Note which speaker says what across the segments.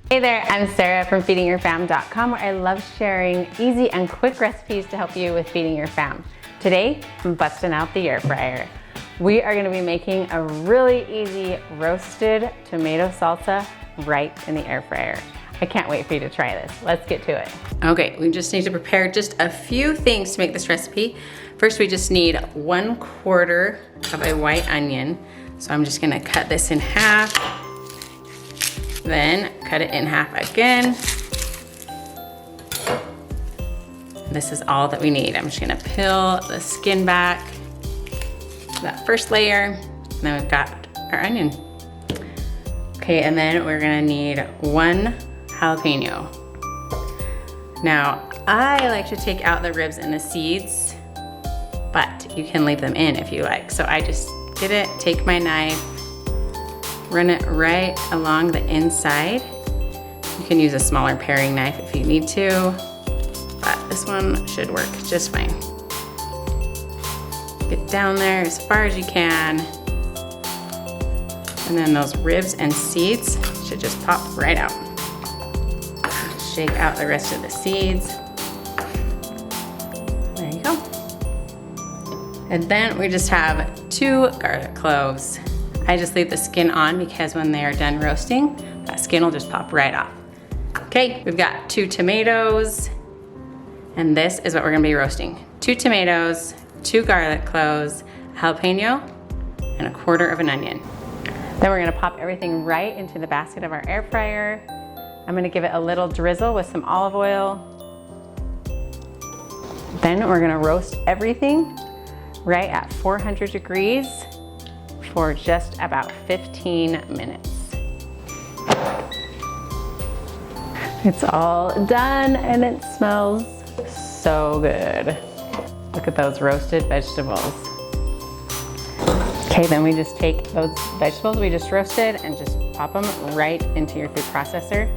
Speaker 1: Hey there, I'm Sarah from feedingyourfam.com, where I love sharing easy and quick recipes to help you with feeding your fam. Today, I'm busting out the air fryer. We are gonna be making a really easy roasted tomato salsa right in the air fryer. I can't wait for you to try this. Let's get to it. Okay, we just need to prepare just a few things to make this recipe. First, we just need 1/4 of a white onion. So I'm just gonna cut this in half. Then cut it in half again. This is all that we need. I'm just gonna peel the skin back, that first layer, and then we've got our onion. Okay, and then we're gonna need 1 jalapeno. Now, I like to take out the ribs and the seeds, but you can leave them in if you like. So I just get it, take my knife, run it right along the inside. You can use a smaller paring knife if you need to, but this one should work just fine. Get down there as far as you can. And then those ribs and seeds should just pop right out. Shake out the rest of the seeds. There you go. And then we just have 2 garlic cloves. I just leave the skin on because when they are done roasting, that skin will just pop right off. Okay, we've got 2 tomatoes, and this is what we're gonna be roasting. 2 tomatoes, 2 garlic cloves, a jalapeno, and 1/4 of an onion. Then we're gonna pop everything right into the basket of our air fryer. I'm gonna give it a little drizzle with some olive oil. Then we're gonna roast everything right at 400 degrees for just about 15 minutes. It's all done and it smells so good. Look at those roasted vegetables. Okay, then we just take those vegetables we just roasted and just pop them right into your food processor.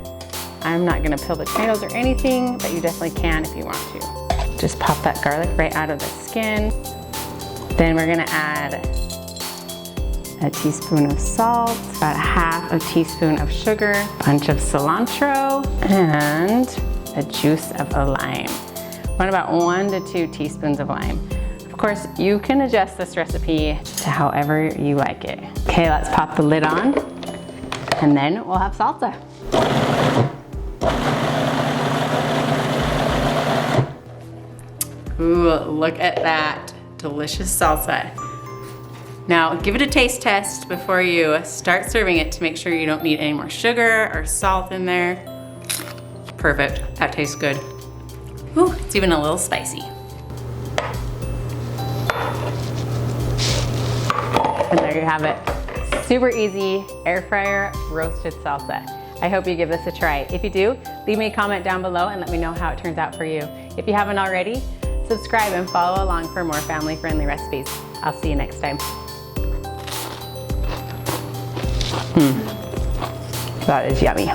Speaker 1: I'm not gonna peel the tomatoes or anything, but you definitely can if you want to. Just pop that garlic right out of the skin. Then we're gonna add a teaspoon of salt, about 1/2 teaspoon of sugar, a bunch of cilantro, and the juice of a lime. Want about 1 to 2 teaspoons of lime. Of course, you can adjust this recipe to however you like it. Okay, let's pop the lid on, and then we'll have salsa. Ooh, look at that delicious salsa. Now, give it a taste test before you start serving it to make sure you don't need any more sugar or salt in there. Perfect, that tastes good. Ooh, it's even a little spicy. And there you have it. Super easy air fryer roasted salsa. I hope you give this a try. If you do, leave me a comment down below and let me know how it turns out for you. If you haven't already, subscribe and follow along for more family-friendly recipes. I'll see you next time. That is yummy.